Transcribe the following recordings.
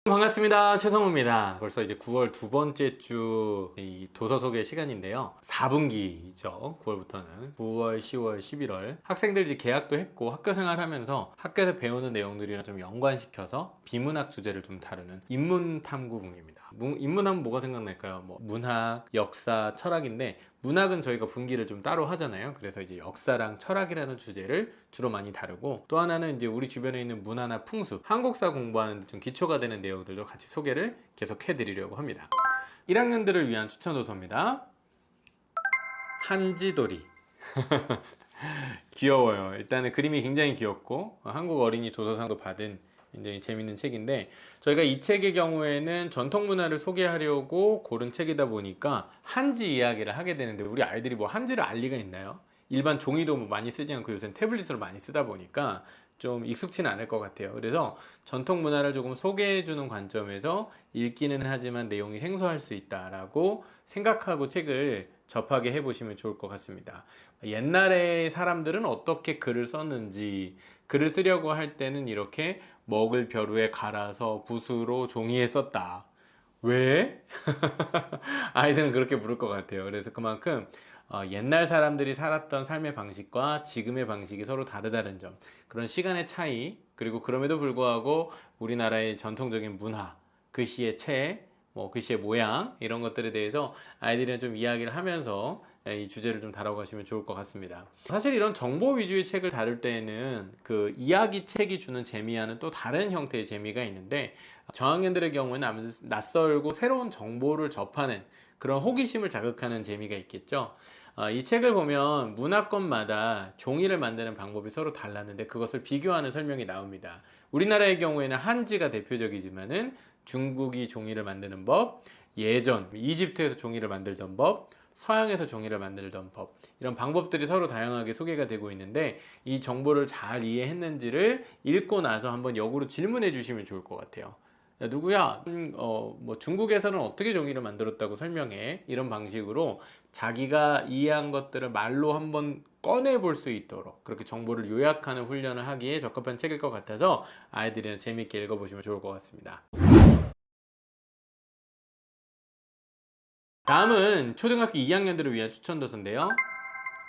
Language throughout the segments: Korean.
반갑습니다. 최성우입니다. 벌써 이제 9월 두 번째 주 이 도서 소개 시간인데요. 4분기죠. 9월부터는 9월, 10월, 11월 학생들 이제 개학도 했고 학교 생활하면서 학교에서 배우는 내용들이랑 좀 연관시켜서 비문학 주제를 좀 다루는 인문탐구분기입니다. 인문하면 뭐가 생각날까요? 뭐 문학, 역사, 철학인데 문학은 저희가 분기를 좀 따로 하잖아요. 그래서 이제 역사랑 철학이라는 주제를 주로 많이 다루고, 또 하나는 이제 우리 주변에 있는 문화나 풍습, 한국사 공부하는데 좀 기초가 되는 내용들도 같이 소개를 계속 해드리려고 합니다. 1학년들을 위한 추천 도서입니다. 한지도리. 귀여워요. 일단은 그림이 굉장히 귀엽고 한국 어린이 도서상도 받은 굉장히 재밌는 책인데, 저희가 이 책의 경우에는 전통 문화를 소개하려고 고른 책이다 보니까 한지 이야기를 하게 되는데, 우리 아이들이 뭐 한지를 알 리가 있나요? 일반 종이도 뭐 많이 쓰지 않고 요새는 태블릿으로 많이 쓰다 보니까 좀 익숙치는 않을 것 같아요. 그래서 전통 문화를 조금 소개해주는 관점에서 읽기는 하지만 내용이 생소할 수 있다라고 생각하고 책을 접하게 해보시면 좋을 것 같습니다. 옛날에 사람들은 어떻게 글을 썼는지, 글을 쓰려고 할 때는 이렇게 먹을 벼루에 갈아서 붓으로 종이에 썼다. 왜? 아이들은 그렇게 부를 것 같아요. 그래서 그만큼 옛날 사람들이 살았던 삶의 방식과 지금의 방식이 서로 다르다는 점, 그런 시간의 차이, 그리고 그럼에도 불구하고 우리나라의 전통적인 문화, 글씨의 체, 글씨의 모양, 이런 것들에 대해서 아이들이랑 좀 이야기를 하면서 이 주제를 좀 다뤄가시면 좋을 것 같습니다. 사실 이런 정보 위주의 책을 다룰 때에는 그 이야기 책이 주는 재미와는 또 다른 형태의 재미가 있는데, 저학년들의 경우에는 아무래도 낯설고 새로운 정보를 접하는 그런 호기심을 자극하는 재미가 있겠죠. 이 책을 보면 문화권마다 종이를 만드는 방법이 서로 달랐는데 그것을 비교하는 설명이 나옵니다. 우리나라의 경우에는 한지가 대표적이지만은 중국이 종이를 만드는 법, 예전 이집트에서 종이를 만들던 법, 서양에서 종이를 만들던 법, 이런 방법들이 서로 다양하게 소개가 되고 있는데, 이 정보를 잘 이해했는지를 읽고 나서 한번 역으로 질문해 주시면 좋을 것 같아요. 야, 누구야? 중국에서는 어떻게 종이를 만들었다고 설명해? 이런 방식으로 자기가 이해한 것들을 말로 한번 꺼내 볼 수 있도록 그렇게 정보를 요약하는 훈련을 하기에 적합한 책일 것 같아서 아이들이랑 재밌게 읽어보시면 좋을 것 같습니다. 다음은 초등학교 2학년들을 위한 추천 도서인데요.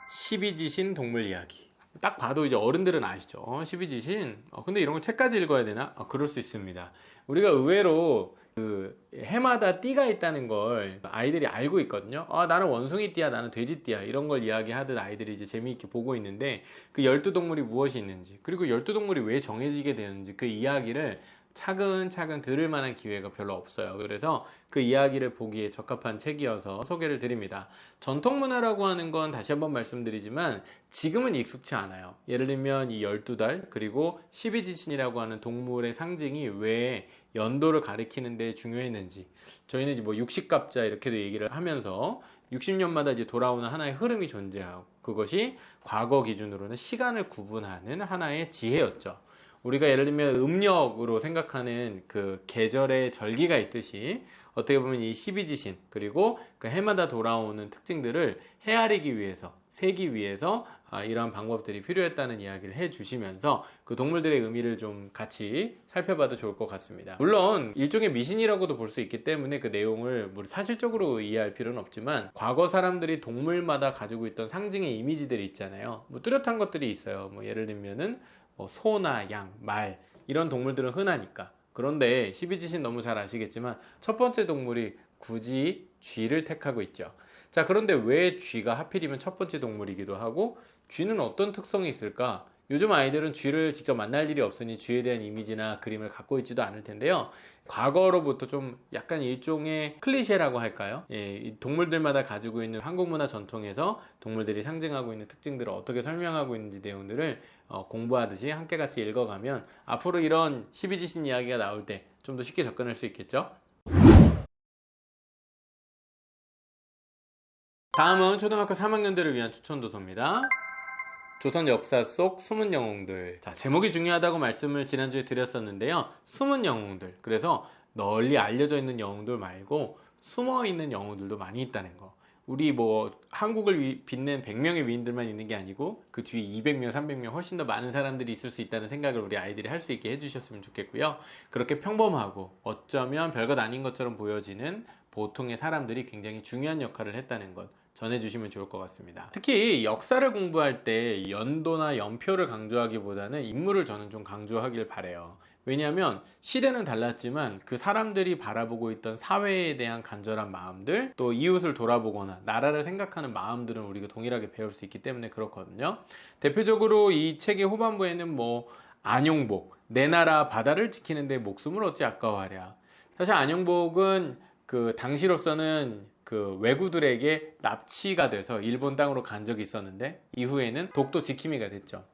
12지신 동물 이야기. 딱 봐도 이제 어른들은 아시죠? 12지신. 근데 이런 거 책까지 읽어야 되나? 그럴 수 있습니다. 우리가 의외로 그 해마다 띠가 있다는 걸 아이들이 알고 있거든요. 나는 원숭이 띠야, 나는 돼지 띠야, 이런 걸 이야기하듯 아이들이 이제 재미있게 보고 있는데, 그 12동물이 무엇이 있는지, 그리고 12동물이 왜 정해지게 되는지, 그 이야기를 차근차근 들을 만한 기회가 별로 없어요. 그래서 그 이야기를 보기에 적합한 책이어서 소개를 드립니다. 전통문화라고 하는 건 다시 한번 말씀드리지만 지금은 익숙치 않아요. 예를 들면 이 12달, 그리고 12지신이라고 하는 동물의 상징이 왜 연도를 가리키는 데 중요했는지, 저희는 이제 뭐 60갑자 이렇게도 얘기를 하면서 60년마다 이제 돌아오는 하나의 흐름이 존재하고, 그것이 과거 기준으로는 시간을 구분하는 하나의 지혜였죠. 우리가 예를 들면 음력으로 생각하는 그 계절의 절기가 있듯이, 어떻게 보면 이 12지신, 그리고 그 해마다 돌아오는 특징들을 헤아리기 위해서, 세기 위해서 이러한 방법들이 필요했다는 이야기를 해주시면서 그 동물들의 의미를 좀 같이 살펴봐도 좋을 것 같습니다. 물론 일종의 미신이라고도 볼 수 있기 때문에 그 내용을 사실적으로 이해할 필요는 없지만, 과거 사람들이 동물마다 가지고 있던 상징의 이미지들이 있잖아요. 뚜렷한 것들이 있어요. 예를 들면은 소나 양, 말, 이런 동물들은 흔하니까. 그런데 12지신 너무 잘 아시겠지만 첫 번째 동물이 굳이 쥐를 택하고 있죠. 자, 그런데 왜 쥐가 하필이면 첫 번째 동물이기도 하고, 쥐는 어떤 특성이 있을까? 요즘 아이들은 쥐를 직접 만날 일이 없으니 쥐에 대한 이미지나 그림을 갖고 있지도 않을 텐데요. 과거로부터 좀 약간 일종의 클리셰라고 할까요? 이 동물들마다 가지고 있는 한국 문화 전통에서 동물들이 상징하고 있는 특징들을 어떻게 설명하고 있는지 내용들을 공부하듯이 함께 같이 읽어가면 앞으로 이런 12지신 이야기가 나올 때 좀 더 쉽게 접근할 수 있겠죠? 다음은 초등학교 3학년들을 위한 추천 도서입니다. 조선 역사 속 숨은 영웅들. 자, 제목이 중요하다고 말씀을 지난주에 드렸었는데요. 숨은 영웅들. 그래서 널리 알려져 있는 영웅들 말고 숨어 있는 영웅들도 많이 있다는 거. 우리 뭐 한국을 빛낸 100명의 위인들만 있는 게 아니고 그 뒤에 200명, 300명 훨씬 더 많은 사람들이 있을 수 있다는 생각을 우리 아이들이 할 수 있게 해주셨으면 좋겠고요. 그렇게 평범하고 어쩌면 별것 아닌 것처럼 보여지는 보통의 사람들이 굉장히 중요한 역할을 했다는 것 전해주시면 좋을 것 같습니다. 특히 역사를 공부할 때 연도나 연표를 강조하기보다는 인물을 저는 좀 강조하길 바래요. 왜냐하면 시대는 달랐지만 그 사람들이 바라보고 있던 사회에 대한 간절한 마음들, 또 이웃을 돌아보거나 나라를 생각하는 마음들은 우리가 동일하게 배울 수 있기 때문에 그렇거든요. 대표적으로 이 책의 후반부에는 뭐 안용복, 내 나라 바다를 지키는 데 목숨을 어찌 아까워하랴. 사실 안용복은 그 당시로서는 그 왜구들에게 납치가 돼서 일본 땅으로 간 적이 있었는데 이후에는 독도 지킴이가 됐죠.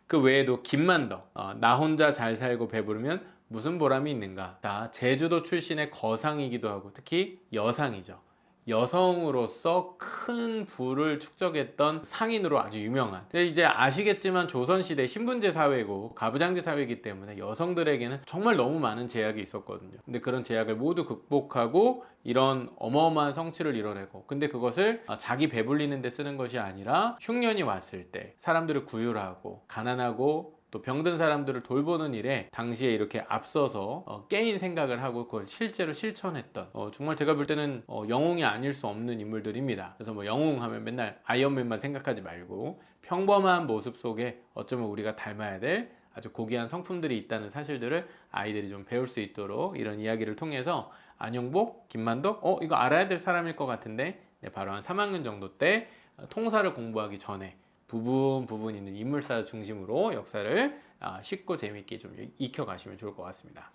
그 외에도 김만덕, 나 혼자 잘 살고 배부르면 무슨 보람이 있는가. 다 제주도 출신의 거상이기도 하고 특히 여상이죠. 여성으로서 큰 부를 축적했던 상인으로 아주 유명한. 이제 아시겠지만 조선시대 신분제 사회고 가부장제 사회이기 때문에 여성들에게는 정말 너무 많은 제약이 있었거든요. 근데 그런 제약을 모두 극복하고 이런 어마어마한 성취를 이뤄내고, 근데 그것을 자기 배불리는 데 쓰는 것이 아니라 흉년이 왔을 때 사람들을 구휼하고 가난하고 또 병든 사람들을 돌보는 일에 당시에 이렇게 앞서서 깨인 생각을 하고 그걸 실제로 실천했던, 정말 제가 볼 때는 영웅이 아닐 수 없는 인물들입니다. 그래서 뭐 영웅 하면 맨날 아이언맨만 생각하지 말고 평범한 모습 속에 어쩌면 우리가 닮아야 될 아주 고귀한 성품들이 있다는 사실들을 아이들이 좀 배울 수 있도록 이런 이야기를 통해서 안용복, 김만덕, 이거 알아야 될 사람일 것 같은데, 네, 바로 한 3학년 정도 때 통사를 공부하기 전에 부분 있는 인물사 중심으로 역사를 쉽고 재미있게 좀 익혀가시면 좋을 것 같습니다.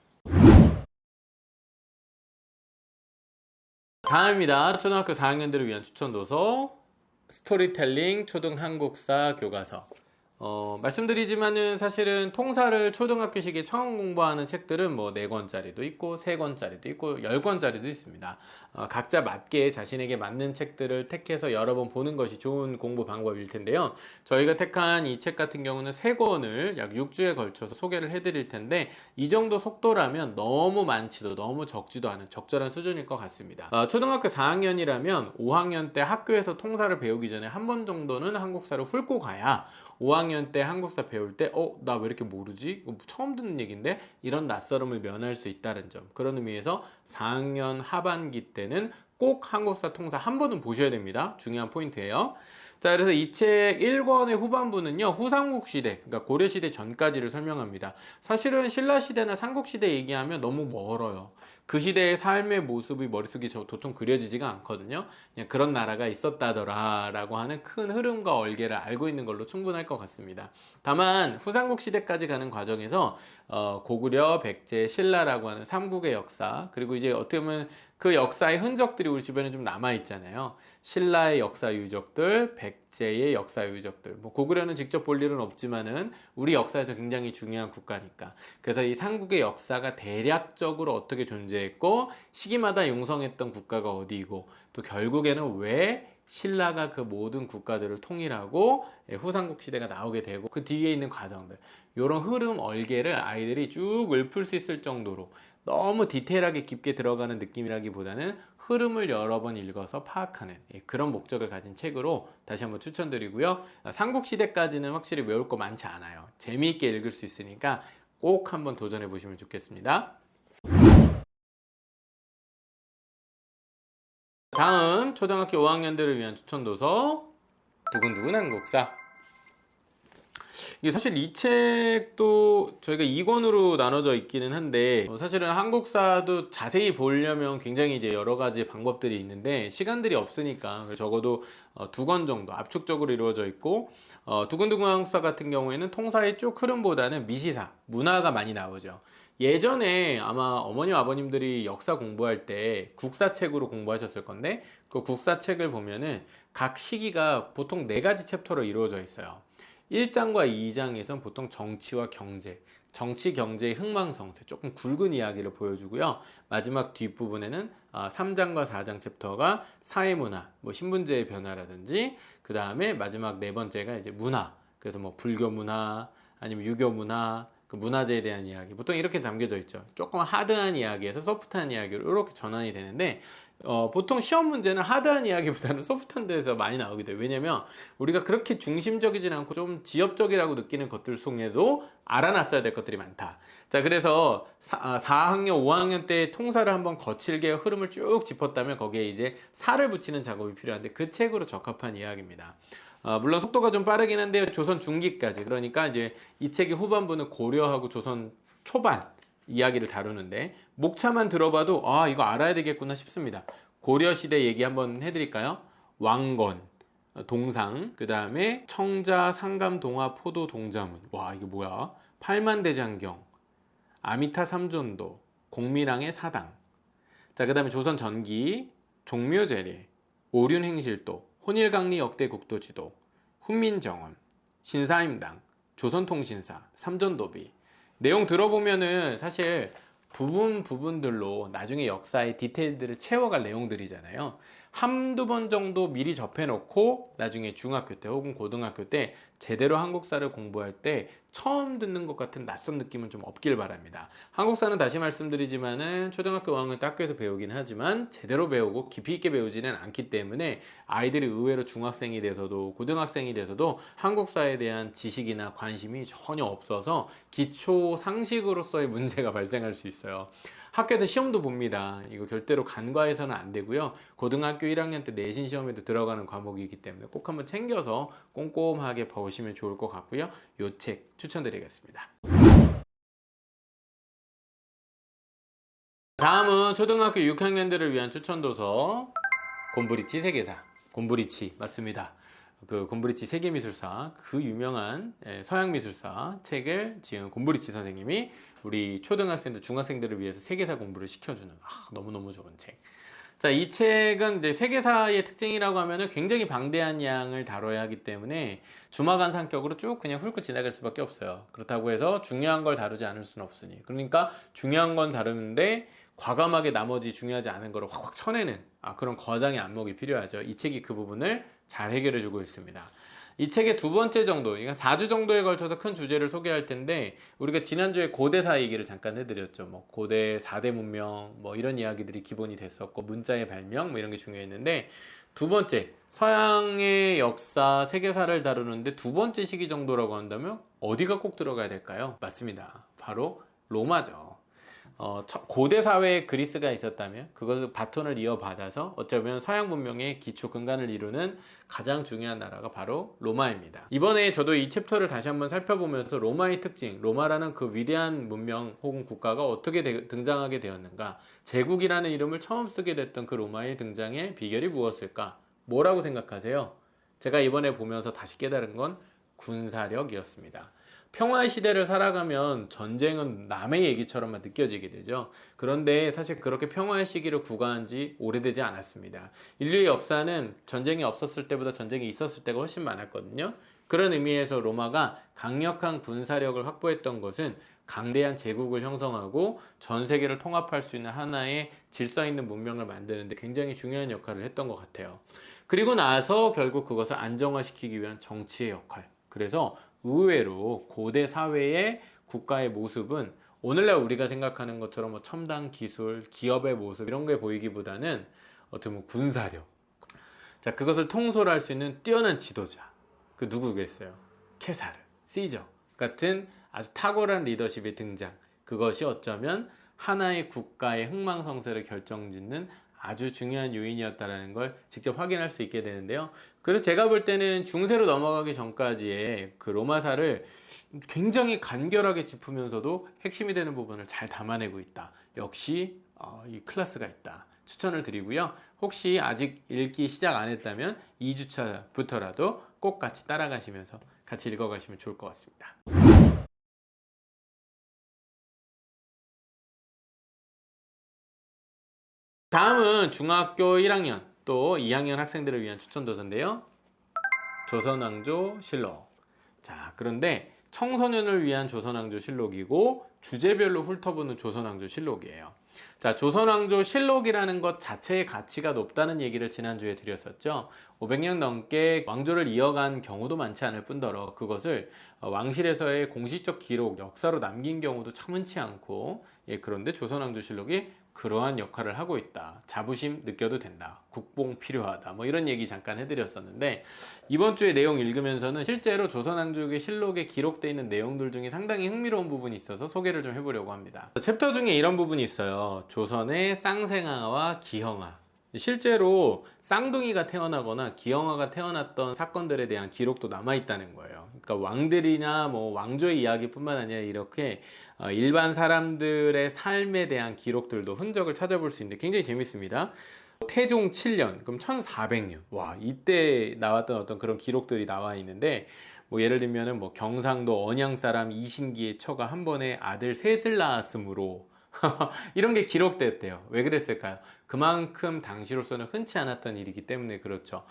다음입니다. 초등학교 4학년들을 위한 추천도서 스토리텔링 초등 한국사 교과서. 말씀드리지만은 사실은 통사를 초등학교 시기에 처음 공부하는 책들은 뭐 4권짜리도 있고 3권짜리도 있고 10권짜리도 있습니다. 각자 맞게 자신에게 맞는 책들을 택해서 여러 번 보는 것이 좋은 공부 방법일 텐데요. 저희가 택한 이 책 같은 경우는 3권을 약 6주에 걸쳐서 소개를 해드릴 텐데, 이 정도 속도라면 너무 많지도 너무 적지도 않은 적절한 수준일 것 같습니다. 초등학교 4학년이라면 5학년 때 학교에서 통사를 배우기 전에 한 번 정도는 한국사를 훑고 가야 5학년 때 한국사 배울 때 나 왜 이렇게 모르지? 이거 처음 듣는 얘기인데? 이런 낯설음을 면할 수 있다는 점. 그런 의미에서 4학년 하반기 때는 꼭 한국사 통사 한 번은 보셔야 됩니다. 중요한 포인트예요. 자, 그래서 이 책 1권의 후반부는요, 후삼국시대, 그러니까 고려시대 전까지를 설명합니다. 사실은 신라시대나 삼국시대 얘기하면 너무 멀어요. 그 시대의 삶의 모습이 머릿속에 도통 그려지지가 않거든요. 그냥 그런 나라가 있었다더라 라고 하는 큰 흐름과 얼개를 알고 있는 걸로 충분할 것 같습니다. 다만 후삼국 시대까지 가는 과정에서 고구려, 백제, 신라라고 하는 삼국의 역사, 그리고 이제 어떻게 보면 그 역사의 흔적들이 우리 주변에 좀 남아있잖아요. 신라의 역사 유적들, 백제의 역사 유적들, 뭐 고구려는 직접 볼 일은 없지만은 우리 역사에서 굉장히 중요한 국가니까. 그래서 이 삼국의 역사가 대략적으로 어떻게 존재했고 시기마다 융성했던 국가가 어디이고, 또 결국에는 왜 신라가 그 모든 국가들을 통일하고 후삼국 시대가 나오게 되고 그 뒤에 있는 과정들, 이런 흐름 얼개를 아이들이 쭉 읊을 수 있을 정도로 너무 디테일하게 깊게 들어가는 느낌이라기보다는 흐름을 여러 번 읽어서 파악하는 그런 목적을 가진 책으로 다시 한번 추천드리고요. 삼국시대까지는 확실히 외울 거 많지 않아요. 재미있게 읽을 수 있으니까 꼭 한번 도전해 보시면 좋겠습니다. 다음 초등학교 5학년들을 위한 추천도서 두근두근 한국사. 이게 사실 이 책도 저희가 2권으로 나눠져 있기는 한데, 사실은 한국사도 자세히 보려면 굉장히 이제 여러 가지 방법들이 있는데 시간들이 없으니까 적어도 2권 정도 압축적으로 이루어져 있고, 두근두근 한국사 같은 경우에는 통사의 쭉 흐름보다는 미시사, 문화가 많이 나오죠. 예전에 아마 어머님 아버님들이 역사 공부할 때 국사책으로 공부하셨을 건데, 그 국사책을 보면은 각 시기가 보통 4가지 챕터로 이루어져 있어요. 1장과 2장에선 보통 정치와 경제, 정치 경제의 흥망성쇠, 조금 굵은 이야기를 보여주고요. 마지막 뒷부분에는 3장과 4장 챕터가 사회문화, 뭐 신분제의 변화라든지, 그 다음에 마지막 4번째가 이제 문화, 그래서 뭐 불교 문화, 아니면 유교 문화, 그 문화재에 대한 이야기 보통 이렇게 담겨져 있죠. 조금 하드한 이야기에서 소프트한 이야기로 이렇게 전환이 되는데 보통 시험 문제는 하드한 이야기보다는 소프트한 데서 많이 나오게 돼요. 왜냐면 우리가 그렇게 중심적이진 않고 좀 지엽적이라고 느끼는 것들 속에도 알아놨어야 될 것들이 많다. 자, 그래서 4학년, 5학년 때 통사를 한번 거칠게 흐름을 쭉 짚었다면 거기에 이제 살을 붙이는 작업이 필요한데 그 책으로 적합한 이야기입니다. 물론 속도가 좀 빠르긴 한데 조선 중기까지, 그러니까 이제 이 책의 후반부는 고려하고 조선 초반 이야기를 다루는데 목차만 들어봐도 아, 이거 알아야 되겠구나 싶습니다. 고려시대 얘기 한번 해드릴까요? 왕건, 동상, 그 다음에 청자, 상감, 동화, 포도, 동자문. 와, 이게 뭐야? 팔만대장경, 아미타 삼존도, 공밀왕의 사당. 자, 그 다음에 조선 전기, 종묘제례, 오륜행실도, 혼일강리 역대 국도지도, 훈민정음, 신사임당, 조선통신사, 삼전도비. 내용 들어보면은 사실 부분들로 나중에 역사의 디테일들을 채워갈 내용들이잖아요. 한두 번 정도 미리 접해놓고 나중에 중학교 때 혹은 고등학교 때 제대로 한국사를 공부할 때 처음 듣는 것 같은 낯선 느낌은 좀 없길 바랍니다. 한국사는 다시 말씀드리지만은 초등학교 5학년 때 학교에서 배우긴 하지만 제대로 배우고 깊이 있게 배우지는 않기 때문에 아이들이 의외로 중학생이 돼서도 고등학생이 돼서도 한국사에 대한 지식이나 관심이 전혀 없어서 기초 상식으로서의 문제가 발생할 수 있어요. 학교에서 시험도 봅니다. 이거 절대로 간과해서는 안 되고요. 고등학교 1학년 때 내신 시험에도 들어가는 과목이기 때문에 꼭 한번 챙겨서 꼼꼼하게 보시면 좋을 것 같고요. 이 책 추천드리겠습니다. 다음은 초등학교 6학년들을 위한 추천도서 곰브리치 세계사. 곰브리치 맞습니다. 그 곰브리치 세계미술사, 그 유명한 서양미술사 책을 지은 곰브리치 선생님이 우리 초등학생들, 중학생들을 위해서 세계사 공부를 시켜주는 너무너무 좋은 책. 자, 이 책은 이제 세계사의 특징이라고 하면은 굉장히 방대한 양을 다뤄야 하기 때문에 주마간 성격으로 쭉 그냥 훑고 지나갈 수밖에 없어요. 그렇다고 해서 중요한 걸 다루지 않을 수는 없으니. 그러니까 중요한 건 다루는데 과감하게 나머지 중요하지 않은 거를 확확 쳐내는 그런 거장의 안목이 필요하죠. 이 책이 그 부분을 잘 해결해 주고 있습니다. 이 책의 두 번째 정도, 그러니까 4주 정도에 걸쳐서 큰 주제를 소개할 텐데 우리가 지난주에 고대사 얘기를 잠깐 해드렸죠. 뭐 고대 4대 문명 뭐 이런 이야기들이 기본이 됐었고 문자의 발명 뭐 이런 게 중요했는데 두 번째 서양의 역사 세계사를 다루는데 두 번째 시기 정도라고 한다면 어디가 꼭 들어가야 될까요? 맞습니다. 바로 로마죠. 고대 사회에 그리스가 있었다면 그것을 바톤을 이어받아서 어쩌면 서양 문명의 기초 근간을 이루는 가장 중요한 나라가 바로 로마입니다. 이번에 저도 이 챕터를 다시 한번 살펴보면서 로마의 특징, 로마라는 그 위대한 문명 혹은 국가가 어떻게 등장하게 되었는가, 제국이라는 이름을 처음 쓰게 됐던 그 로마의 등장의 비결이 무엇일까? 뭐라고 생각하세요? 제가 이번에 보면서 다시 깨달은 건 군사력이었습니다. 평화의 시대를 살아가면 전쟁은 남의 얘기처럼만 느껴지게 되죠. 그런데 사실 그렇게 평화의 시기를 구가한 지 오래되지 않았습니다. 인류의 역사는 전쟁이 없었을 때보다 전쟁이 있었을 때가 훨씬 많았거든요. 그런 의미에서 로마가 강력한 군사력을 확보했던 것은 강대한 제국을 형성하고 전 세계를 통합할 수 있는 하나의 질서 있는 문명을 만드는 데 굉장히 중요한 역할을 했던 것 같아요. 그리고 나서 결국 그것을 안정화시키기 위한 정치의 역할. 그래서 의외로 고대 사회의 국가의 모습은 오늘날 우리가 생각하는 것처럼 뭐 첨단 기술, 기업의 모습 이런 게 보이기보다는 어떻게 보면 군사력. 자, 그것을 통솔할 수 있는 뛰어난 지도자. 그 누구겠어요? 케사르, 시저 같은 아주 탁월한 리더십의 등장. 그것이 어쩌면 하나의 국가의 흥망성쇠를 결정짓는 아주 중요한 요인이었다는 걸 직접 확인할 수 있게 되는데요. 그래서 제가 볼 때는 중세로 넘어가기 전까지의 그 로마사를 굉장히 간결하게 짚으면서도 핵심이 되는 부분을 잘 담아내고 있다. 역시 이 클래스가 있다. 추천을 드리고요. 혹시 아직 읽기 시작 안 했다면 2주차부터라도 꼭 같이 따라가시면서 같이 읽어가시면 좋을 것 같습니다. 다음은 중학교 1학년 또 2학년 학생들을 위한 추천도서인데요. 조선왕조 실록. 자, 그런데 청소년을 위한 조선왕조 실록이고 주제별로 훑어보는 조선왕조 실록이에요. 자, 조선왕조 실록이라는 것 자체의 가치가 높다는 얘기를 지난주에 드렸었죠. 500년 넘게 왕조를 이어간 경우도 많지 않을 뿐더러 그것을 왕실에서의 공식적 기록, 역사로 남긴 경우도 참 흔치 않고, 그런데 조선왕조실록이 그러한 역할을 하고 있다. 자부심 느껴도 된다. 국뽕 필요하다. 뭐 이런 얘기 잠깐 해드렸었는데, 이번 주에 내용 읽으면서는 실제로 조선왕조의 실록에 기록되어 있는 내용들 중에 상당히 흥미로운 부분이 있어서 소개를 좀 해보려고 합니다. 챕터 중에 이런 부분이 있어요. 조선의 쌍생아와 기형아. 실제로 쌍둥이가 태어나거나 기형아가 태어났던 사건들에 대한 기록도 남아있다는 거예요. 그러니까 왕들이나 뭐 왕조의 이야기뿐만 아니라 이렇게 일반 사람들의 삶에 대한 기록들도 흔적을 찾아볼 수 있는데 굉장히 재밌습니다. 태종 7년, 그럼 1400년. 와, 이때 나왔던 어떤 그런 기록들이 나와 있는데, 뭐 예를 들면은 뭐 경상도 언양 사람 이신기의 처가 한 번에 아들 셋을 낳았으므로 이런 게 기록됐대요. 왜 그랬을까요? 그만큼 당시로서는 흔치 않았던 일이기 때문에 그렇죠.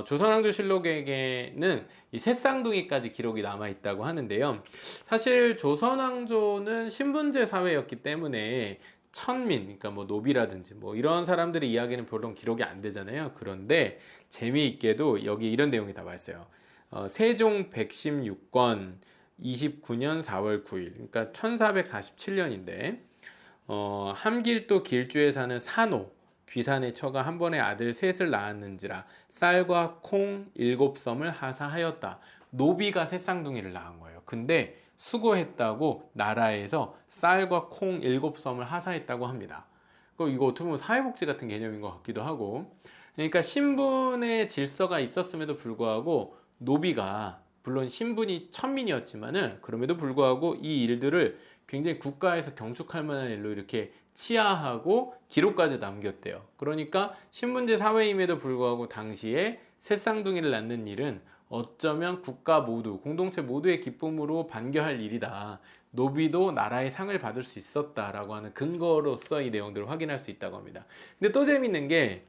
조선왕조실록에게는 이 셋쌍둥이까지 기록이 남아 있다고 하는데요. 사실 조선왕조는 신분제 사회였기 때문에 천민, 그러니까 뭐 노비라든지 뭐 이런 사람들의 이야기는 별로 기록이 안 되잖아요. 그런데 재미있게도 여기 이런 내용이 나와 있어요. 세종 116권 29년 4월 9일, 그러니까 1447년인데 함길도 길주에 사는 산호 귀산의 처가 한 번에 아들 셋을 낳았는지라 쌀과 콩 7섬을 하사하였다. 노비가 셋 쌍둥이를 낳은 거예요. 근데 수고했다고 나라에서 쌀과 콩 7섬을 하사했다고 합니다. 이거 어떻게 보면 사회복지 같은 개념인 것 같기도 하고, 그러니까 신분의 질서가 있었음에도 불구하고 노비가, 물론 신분이 천민이었지만은 그럼에도 불구하고 이 일들을 굉장히 국가에서 경축할 만한 일로 이렇게 치하하고 기록까지 남겼대요. 그러니까 신분제 사회임에도 불구하고 당시에 셋쌍둥이를 낳는 일은 어쩌면 국가 모두, 공동체 모두의 기쁨으로 반겨할 일이다. 노비도 나라의 상을 받을 수 있었다라고 하는 근거로서 이 내용들을 확인할 수 있다고 합니다. 근데 또 재밌는 게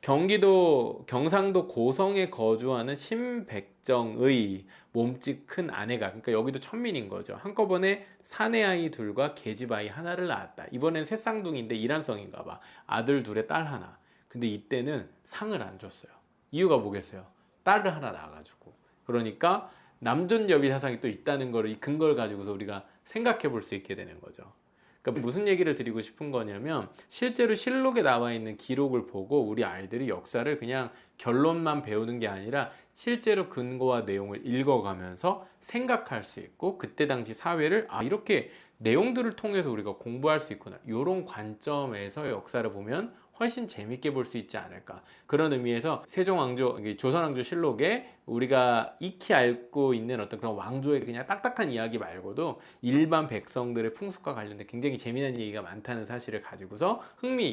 경상도 고성에 거주하는 신백정의 몸집 큰 아내가, 그러니까 여기도 천민인 거죠. 한꺼번에 사내 아이 둘과 계집 아이 하나를 낳았다. 이번엔 새 쌍둥이인데 이란성인가 봐. 아들 둘에 딸 하나. 근데 이때는 상을 안 줬어요. 이유가 뭐겠어요? 딸을 하나 낳아가지고. 그러니까 남존여비 사상이 또 있다는 거를, 이 근거를 가지고서 우리가 생각해 볼 수 있게 되는 거죠. 그러니까 무슨 얘기를 드리고 싶은 거냐면, 실제로 실록에 나와 있는 기록을 보고 우리 아이들이 역사를 그냥 결론만 배우는 게 아니라 실제로 근거와 내용을 읽어가면서 생각할 수 있고, 그때 당시 사회를 이렇게 내용들을 통해서 우리가 공부할 수 있구나, 이런 관점에서 역사를 보면 훨씬 재밌게 볼 수 있지 않을까. 그런 의미에서 세종왕조, 조선왕조 실록에 우리가 익히 알고 있는 어떤 그런 왕조의 그냥 딱딱한 이야기 말고도 일반 백성들의 풍습과 관련된 굉장히 재미난 얘기가 많다는 사실을 가지고서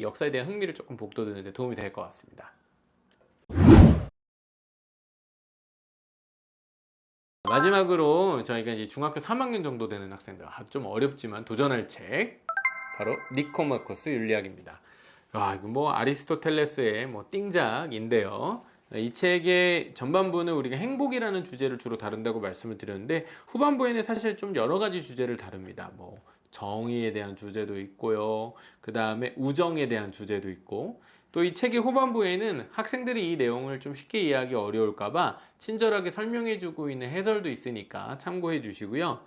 역사에 대한 흥미를 조금 북돋우는 데 도움이 될 것 같습니다. 마지막으로 저희가 이제 중학교 3학년 정도 되는 학생들, 좀 어렵지만 도전할 책, 바로 니코마코스 윤리학입니다. 이거 뭐 아리스토텔레스의 뭐 띵작인데요. 이 책의 전반부는 우리가 행복이라는 주제를 주로 다룬다고 말씀을 드렸는데, 후반부에는 사실 좀 여러 가지 주제를 다룹니다. 뭐 정의에 대한 주제도 있고요. 그 다음에 우정에 대한 주제도 있고, 또 이 책의 후반부에는 학생들이 이 내용을 좀 쉽게 이해하기 어려울까봐 친절하게 설명해주고 있는 해설도 있으니까 참고해 주시고요.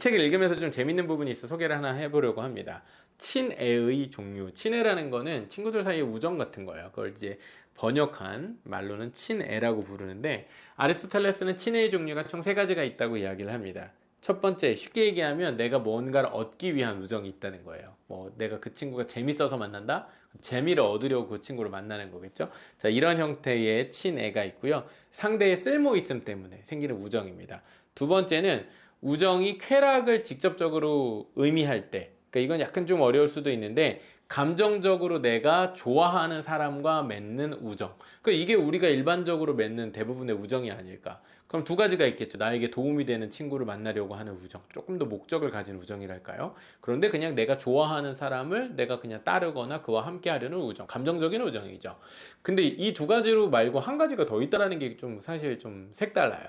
책을 읽으면서 좀 재밌는 부분이 있어 소개를 하나 해보려고 합니다. 친애의 종류. 친애라는 거는 친구들 사이의 우정 같은 거예요. 그걸 이제 번역한 말로는 친애라고 부르는데, 아리스토텔레스는 친애의 종류가 총 3가지가 있다고 이야기를 합니다. 첫 번째, 쉽게 얘기하면 내가 뭔가를 얻기 위한 우정이 있다는 거예요. 뭐 내가 그 친구가 재밌어서 만난다? 재미를 얻으려고 그 친구를 만나는 거겠죠. 자, 이런 형태의 친애가 있고요. 상대의 쓸모 있음 때문에 생기는 우정입니다. 두 번째는 우정이 쾌락을 직접적으로 의미할 때, 그러니까 이건 약간 좀 어려울 수도 있는데, 감정적으로 내가 좋아하는 사람과 맺는 우정. 그러니까 이게 우리가 일반적으로 맺는 대부분의 우정이 아닐까. 그럼 2가지가 있겠죠. 나에게 도움이 되는 친구를 만나려고 하는 우정. 조금 더 목적을 가진 우정이랄까요. 그런데 그냥 내가 좋아하는 사람을 내가 그냥 따르거나 그와 함께 하려는 우정. 감정적인 우정이죠. 근데 이 2가지로 말고 한 가지가 더 있다라는 게 좀 사실 좀 색달라요.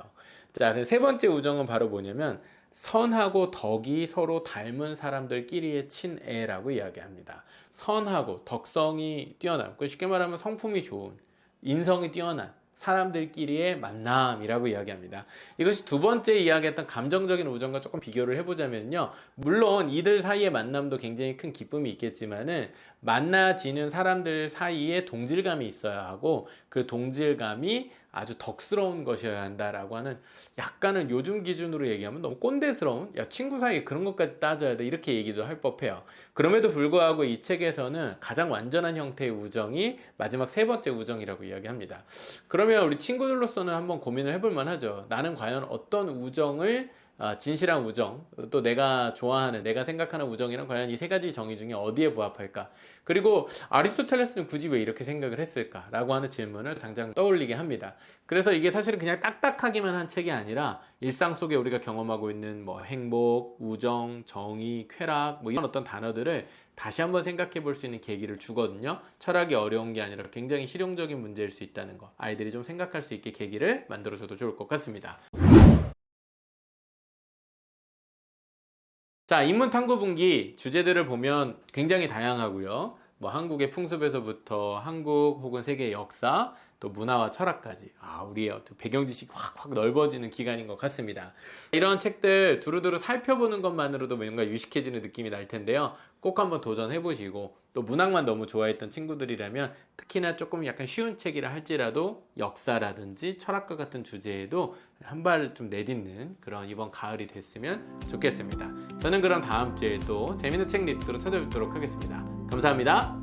자, 3번째 우정은 바로 뭐냐면 선하고 덕이 서로 닮은 사람들끼리의 친애라고 이야기합니다. 선하고 덕성이 뛰어난, 쉽게 말하면 성품이 좋은, 인성이 뛰어난 사람들끼리의 만남이라고 이야기합니다. 이것이 두 번째 이야기했던 감정적인 우정과 조금 비교를 해보자면요. 물론 이들 사이의 만남도 굉장히 큰 기쁨이 있겠지만은 만나지는 사람들 사이에 동질감이 있어야 하고 그 동질감이 아주 덕스러운 것이어야 한다라고 하는 약간은 요즘 기준으로 얘기하면 너무 꼰대스러운 야 친구 사이에 그런 것까지 따져야 돼 이렇게 얘기도 할 법해요. 그럼에도 불구하고 이 책에서는 가장 완전한 형태의 우정이 마지막 세 번째 우정이라고 이야기합니다. 그러면 우리 친구들로서는 한번 고민을 해볼 만하죠. 나는 과연 어떤 우정을 진실한 우정, 또 내가 좋아하는, 내가 생각하는 우정이란 과연 이 세 가지 정의 중에 어디에 부합할까? 그리고 아리스토텔레스는 굳이 왜 이렇게 생각을 했을까? 라고 하는 질문을 당장 떠올리게 합니다. 그래서 이게 사실은 그냥 딱딱하기만 한 책이 아니라 일상 속에 우리가 경험하고 있는 뭐 행복, 우정, 정의, 쾌락, 뭐 이런 어떤 단어들을 다시 한번 생각해 볼 수 있는 계기를 주거든요. 철학이 어려운 게 아니라 굉장히 실용적인 문제일 수 있다는 거. 아이들이 좀 생각할 수 있게 계기를 만들어줘도 좋을 것 같습니다. 자, 인문탐구분기 주제들을 보면 굉장히 다양하고요. 뭐 한국의 풍습에서부터 한국 혹은 세계의 역사, 또 문화와 철학까지 우리의 어떤 배경 지식이 확 넓어지는 기간인 것 같습니다. 이런 책들 두루두루 살펴보는 것만으로도 뭔가 유식해지는 느낌이 날 텐데요. 꼭 한번 도전해 보시고 또 문학만 너무 좋아했던 친구들이라면 특히나 조금 약간 쉬운 책이라 할지라도 역사라든지 철학과 같은 주제에도 한 발 좀 내딛는 그런 이번 가을이 됐으면 좋겠습니다. 저는 그럼 다음 주에 또 재밌는 책 리스트로 찾아뵙도록 하겠습니다. 감사합니다.